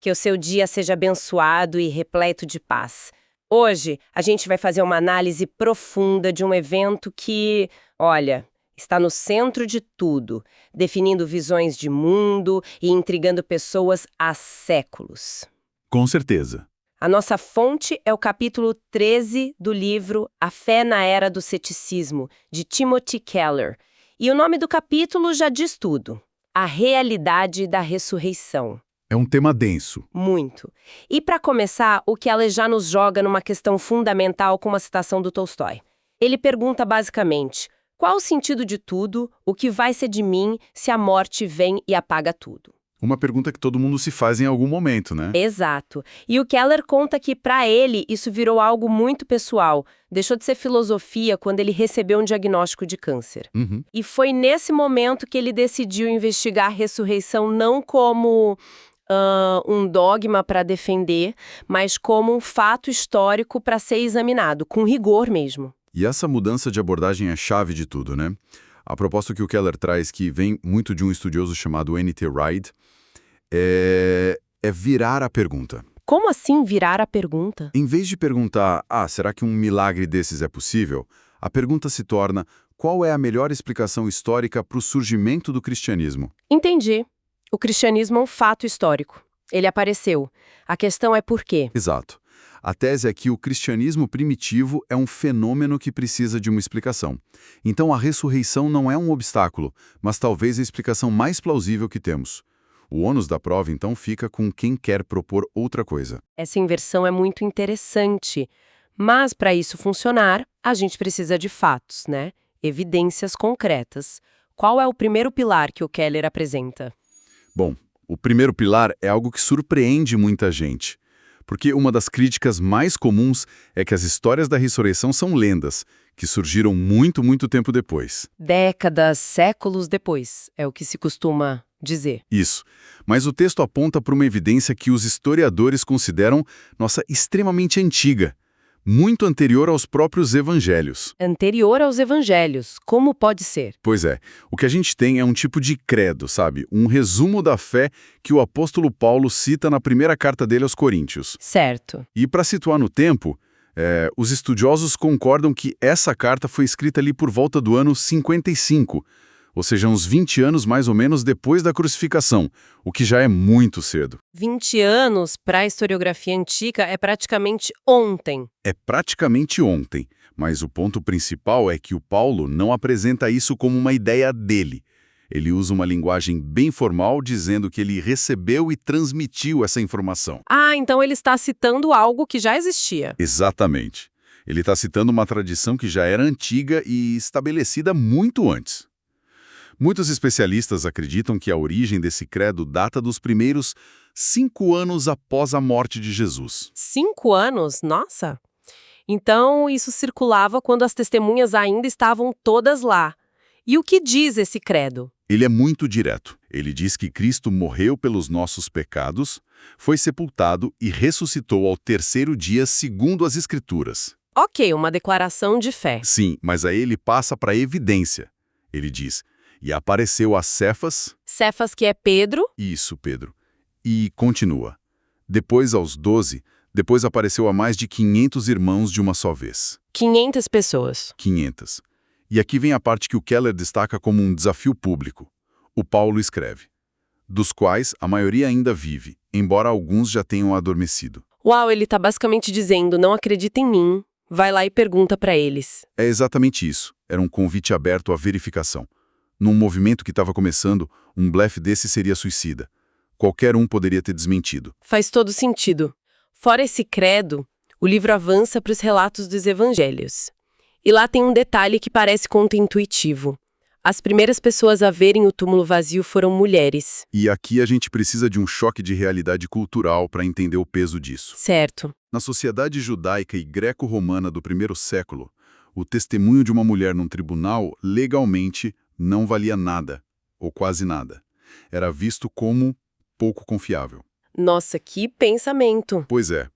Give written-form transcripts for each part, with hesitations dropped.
Que o seu dia seja abençoado e repleto de paz. Hoje, a gente vai fazer uma análise profunda de um evento que, olha, está no centro de tudo, definindo visões de mundo e intrigando pessoas há séculos. Com certeza. A nossa fonte é o capítulo 13 do livro A Fé na Era do Ceticismo, de Timothy Keller. E o nome do capítulo já diz tudo: A Realidade da Ressurreição. É um tema denso. Muito. E para começar, o Keller já nos joga numa questão fundamental com uma citação do Tolstói. Ele pergunta basicamente: qual o sentido de tudo, o que vai ser de mim se a morte vem e apaga tudo? Uma pergunta que todo mundo se faz em algum momento, né? Exato. E o Keller conta que, para ele, isso virou algo muito pessoal. Deixou de ser filosofia quando ele recebeu um diagnóstico de câncer. Uhum. E foi nesse momento que ele decidiu investigar a ressurreição não como um dogma para defender, mas como um fato histórico para ser examinado, com rigor mesmo. E essa mudança de abordagem é a chave de tudo, né? A proposta que o Keller traz, que vem muito de um estudioso chamado N.T. Wright, é virar a pergunta. Como assim virar a pergunta? Em vez de perguntar, será que um milagre desses é possível? A pergunta se torna, qual é a melhor explicação histórica para o surgimento do cristianismo? Entendi. O cristianismo é um fato histórico. Ele apareceu. A questão é por quê? Exato. A tese é que o cristianismo primitivo é um fenômeno que precisa de uma explicação. Então a ressurreição não é um obstáculo, mas talvez a explicação mais plausível que temos. O ônus da prova, então, fica com quem quer propor outra coisa. Essa inversão é muito interessante. Mas, para isso funcionar, a gente precisa de fatos, né? Evidências concretas. Qual é o primeiro pilar que o Keller apresenta? Bom, o primeiro pilar é algo que surpreende muita gente. Porque uma das críticas mais comuns é que as histórias da ressurreição são lendas, que surgiram muito, muito tempo depois. Décadas, séculos depois, é o que se costuma dizer. Isso. Mas o texto aponta para uma evidência que os historiadores consideram, extremamente antiga, muito anterior aos próprios evangelhos. Anterior aos evangelhos, como pode ser? Pois é, o que a gente tem é um tipo de credo, sabe? Um resumo da fé que o apóstolo Paulo cita na primeira carta dele aos Coríntios. Certo. E para situar no tempo, os estudiosos concordam que essa carta foi escrita ali por volta do ano 55, ou seja, uns 20 anos mais ou menos depois da crucificação, o que já é muito cedo. 20 anos para a historiografia antiga é praticamente ontem. É praticamente ontem, mas o ponto principal é que o Paulo não apresenta isso como uma ideia dele. Ele usa uma linguagem bem formal, dizendo que ele recebeu e transmitiu essa informação. Então ele está citando algo que já existia. Exatamente. Ele está citando uma tradição que já era antiga e estabelecida muito antes. Muitos especialistas acreditam que a origem desse credo data dos primeiros 5 anos após a morte de Jesus. 5 anos? Nossa! Então, isso circulava quando as testemunhas ainda estavam todas lá. E o que diz esse credo? Ele é muito direto. Ele diz que Cristo morreu pelos nossos pecados, foi sepultado e ressuscitou ao terceiro dia segundo as Escrituras. Ok, uma declaração de fé. Sim, mas aí ele passa para a evidência. Ele diz, e apareceu a Cefas... Cefas, que é Pedro? Isso, Pedro. E continua. Depois aos 12, depois apareceu a mais de 500 irmãos de uma só vez. 500 pessoas. 500. E aqui vem a parte que o Keller destaca como um desafio público. O Paulo escreve, dos quais a maioria ainda vive, embora alguns já tenham adormecido. Uau, ele está basicamente dizendo, não acredita em mim, vai lá e pergunta para eles. É exatamente isso. Era um convite aberto à verificação. Num movimento que estava começando, um blefe desse seria suicida. Qualquer um poderia ter desmentido. Faz todo sentido. Fora esse credo, o livro avança para os relatos dos evangelhos. E lá tem um detalhe que parece contra-intuitivo. As primeiras pessoas a verem o túmulo vazio foram mulheres. E aqui a gente precisa de um choque de realidade cultural para entender o peso disso. Certo. Na sociedade judaica e greco-romana do primeiro século, o testemunho de uma mulher num tribunal, legalmente, não valia nada, ou quase nada. Era visto como pouco confiável. Nossa, que pensamento! Pois é.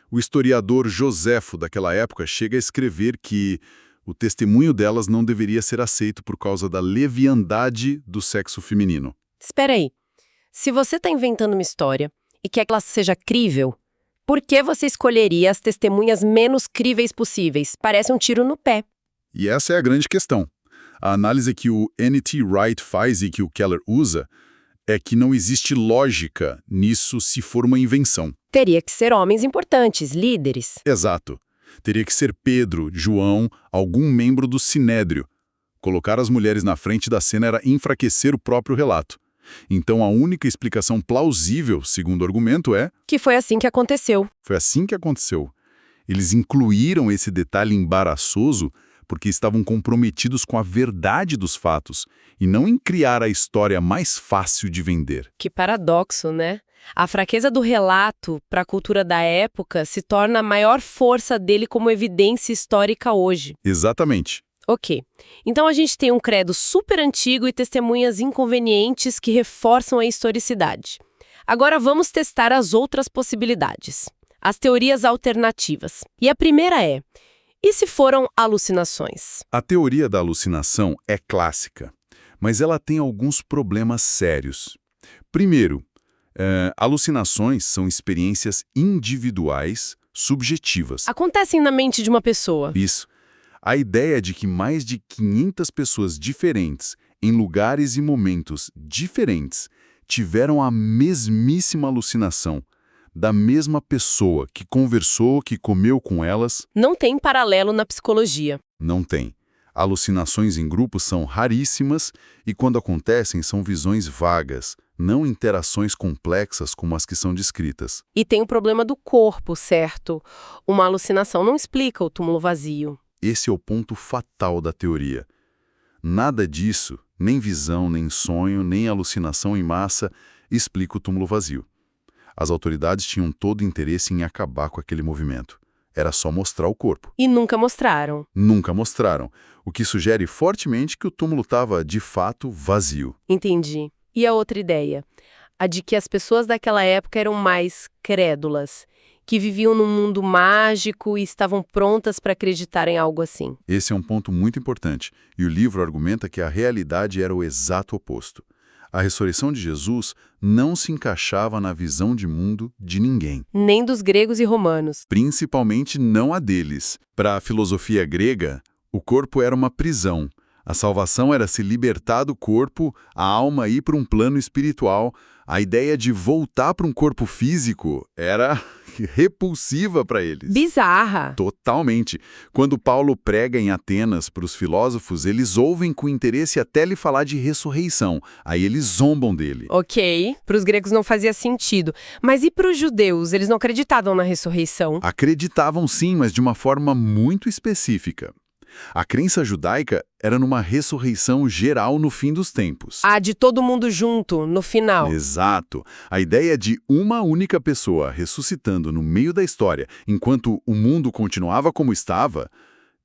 O historiador Joséfo daquela época chega a escrever que o testemunho delas não deveria ser aceito por causa da leviandade do sexo feminino. Espera aí. Se você está inventando uma história e quer que ela seja crível, por que você escolheria as testemunhas menos críveis possíveis? Parece um tiro no pé. E essa é a grande questão. A análise que o N.T. Wright faz e que o Keller usa é que não existe lógica nisso se for uma invenção. Teria que ser homens importantes, líderes. Exato. Teria que ser Pedro, João, algum membro do Sinédrio. Colocar as mulheres na frente da cena era enfraquecer o próprio relato. Então a única explicação plausível, segundo o argumento, é... Que foi assim que aconteceu. Foi assim que aconteceu. Eles incluíram esse detalhe embaraçoso porque estavam comprometidos com a verdade dos fatos e não em criar a história mais fácil de vender. Que paradoxo, né? A fraqueza do relato para a cultura da época se torna a maior força dele como evidência histórica hoje. Exatamente. Ok. Então a gente tem um credo super antigo e testemunhas inconvenientes que reforçam a historicidade. Agora vamos testar as outras possibilidades. As teorias alternativas. E a primeira é: e se foram alucinações? A teoria da alucinação é clássica, mas ela tem alguns problemas sérios. Primeiro, alucinações são experiências individuais, subjetivas. Acontecem na mente de uma pessoa. Isso. A ideia de que mais de 500 pessoas diferentes, em lugares e momentos diferentes, tiveram a mesmíssima alucinação, da mesma pessoa que conversou, que comeu com elas... Não tem paralelo na psicologia. Não tem. Alucinações em grupos são raríssimas e, quando acontecem, são visões vagas, não interações complexas como as que são descritas. E tem o problema do corpo, certo? Uma alucinação não explica o túmulo vazio. Esse é o ponto fatal da teoria. Nada disso, nem visão, nem sonho, nem alucinação em massa, explica o túmulo vazio. As autoridades tinham todo interesse em acabar com aquele movimento. Era só mostrar o corpo. E nunca mostraram. Nunca mostraram, o que sugere fortemente que o túmulo estava, de fato, vazio. Entendi. E a outra ideia? A de que as pessoas daquela época eram mais crédulas, que viviam num mundo mágico e estavam prontas para acreditar em algo assim. Esse é um ponto muito importante, e o livro argumenta que a realidade era o exato oposto. A ressurreição de Jesus não se encaixava na visão de mundo de ninguém. Nem dos gregos e romanos. Principalmente não a deles. Para a filosofia grega, o corpo era uma prisão. A salvação era se libertar do corpo, a alma ir para um plano espiritual. A ideia de voltar para um corpo físico era repulsiva para eles. Bizarra. Totalmente. Quando Paulo prega em Atenas para os filósofos, eles ouvem com interesse até lhe falar de ressurreição. Aí eles zombam dele. Ok, para os gregos não fazia sentido. Mas e para os judeus? Eles não acreditavam na ressurreição? Acreditavam sim, mas de uma forma muito específica. A crença judaica era numa ressurreição geral no fim dos tempos. Ah, de todo mundo junto, no final. Exato. A ideia de uma única pessoa ressuscitando no meio da história, enquanto o mundo continuava como estava,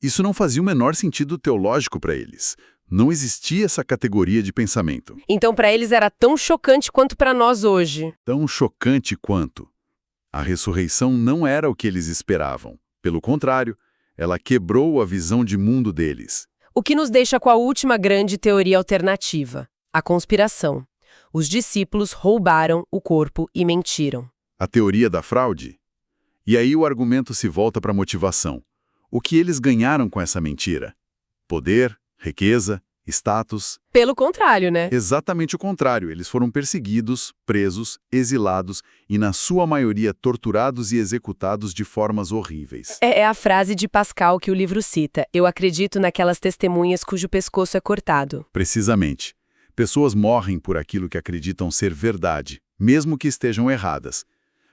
isso não fazia o menor sentido teológico para eles. Não existia essa categoria de pensamento. Então, para eles era tão chocante quanto para nós hoje. Tão chocante quanto. A ressurreição não era o que eles esperavam. Pelo contrário, ela quebrou a visão de mundo deles. O que nos deixa com a última grande teoria alternativa, a conspiração. Os discípulos roubaram o corpo e mentiram. A teoria da fraude? E aí o argumento se volta para a motivação. O que eles ganharam com essa mentira? Poder, riqueza, status? Pelo contrário, né? Exatamente o contrário. Eles foram perseguidos, presos, exilados e, na sua maioria, torturados e executados de formas horríveis. É a frase de Pascal que o livro cita. Eu acredito naquelas testemunhas cujo pescoço é cortado. Precisamente. Pessoas morrem por aquilo que acreditam ser verdade, mesmo que estejam erradas.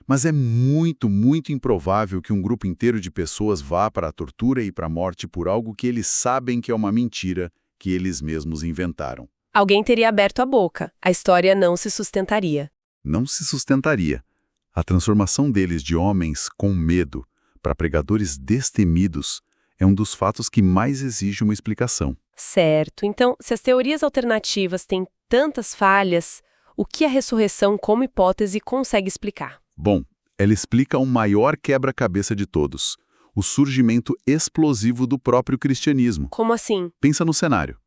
Mas é muito, muito improvável que um grupo inteiro de pessoas vá para a tortura e para a morte por algo que eles sabem que é uma mentira que eles mesmos inventaram. Alguém teria aberto a boca. A história não se sustentaria. Não se sustentaria. A transformação deles de homens com medo para pregadores destemidos é um dos fatos que mais exige uma explicação. Certo. Então, se as teorias alternativas têm tantas falhas, o que a ressurreição como hipótese consegue explicar? Bom, ela explica o maior quebra-cabeça de todos, o surgimento explosivo do próprio cristianismo. Como assim? Pensa no cenário.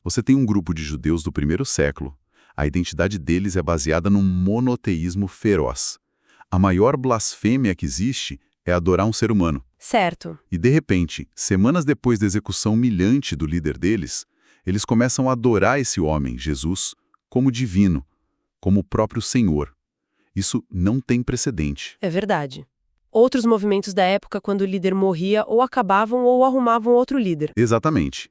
Você tem um grupo de judeus do primeiro século. A identidade deles é baseada num monoteísmo feroz. A maior blasfêmia que existe é adorar um ser humano. Certo. E, de repente, semanas depois da execução humilhante do líder deles, eles começam a adorar esse homem, Jesus, como divino, como o próprio Senhor. Isso não tem precedente. É verdade. Outros movimentos da época, quando o líder morria, ou acabavam ou arrumavam outro líder. Exatamente.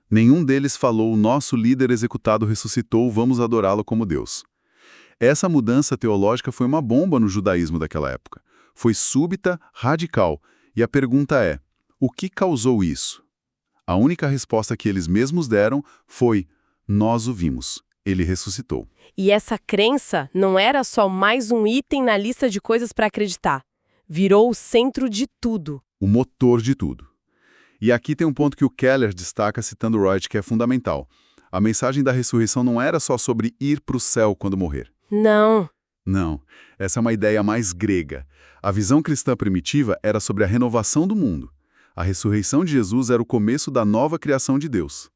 Nenhum deles falou, nosso líder executado ressuscitou, vamos adorá-lo como Deus. Essa mudança teológica foi uma bomba no judaísmo daquela época. Foi súbita, radical. E a pergunta é, o que causou isso? A única resposta que eles mesmos deram foi, nós o vimos, ele ressuscitou. E essa crença não era só mais um item na lista de coisas para acreditar. Virou o centro de tudo. O motor de tudo. E aqui tem um ponto que o Keller destaca citando Wright que é fundamental. A mensagem da ressurreição não era só sobre ir para o céu quando morrer. Não. Não, essa é uma ideia mais grega. A visão cristã primitiva era sobre a renovação do mundo. A ressurreição de Jesus era o começo da nova criação de Deus.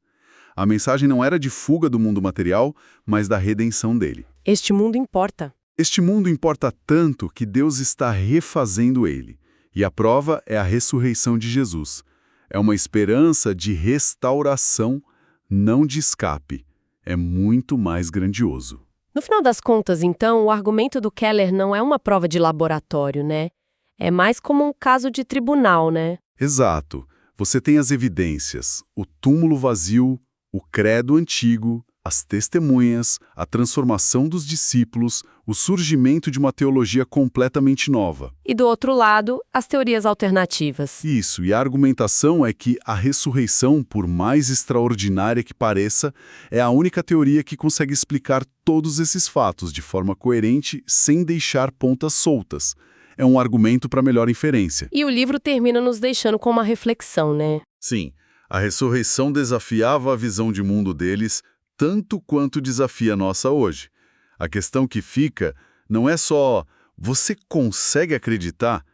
A mensagem não era de fuga do mundo material, mas da redenção dele. Este mundo importa. Este mundo importa tanto que Deus está refazendo ele. E a prova é a ressurreição de Jesus. É uma esperança de restauração, não de escape. É muito mais grandioso. No final das contas, então, o argumento do Keller não é uma prova de laboratório, né? É mais como um caso de tribunal, né? Exato. Você tem as evidências, o túmulo vazio, o credo antigo, as testemunhas, a transformação dos discípulos, o surgimento de uma teologia completamente nova. E do outro lado, as teorias alternativas. Isso, e a argumentação é que a ressurreição, por mais extraordinária que pareça, é a única teoria que consegue explicar todos esses fatos de forma coerente, sem deixar pontas soltas. É um argumento para melhor inferência. E o livro termina nos deixando com uma reflexão, né? Sim, a ressurreição desafiava a visão de mundo deles tanto quanto desafia a nossa hoje. A questão que fica não é só você consegue acreditar,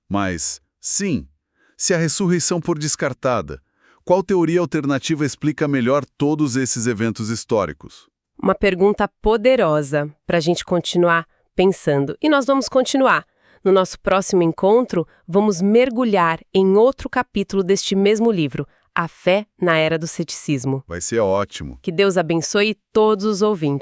mas sim, se a ressurreição for descartada, qual teoria alternativa explica melhor todos esses eventos históricos? Uma pergunta poderosa para a gente continuar pensando. E nós vamos continuar. No nosso próximo encontro, vamos mergulhar em outro capítulo deste mesmo livro, A Fé na Era do Ceticismo. Vai ser ótimo. Que Deus abençoe todos os ouvintes.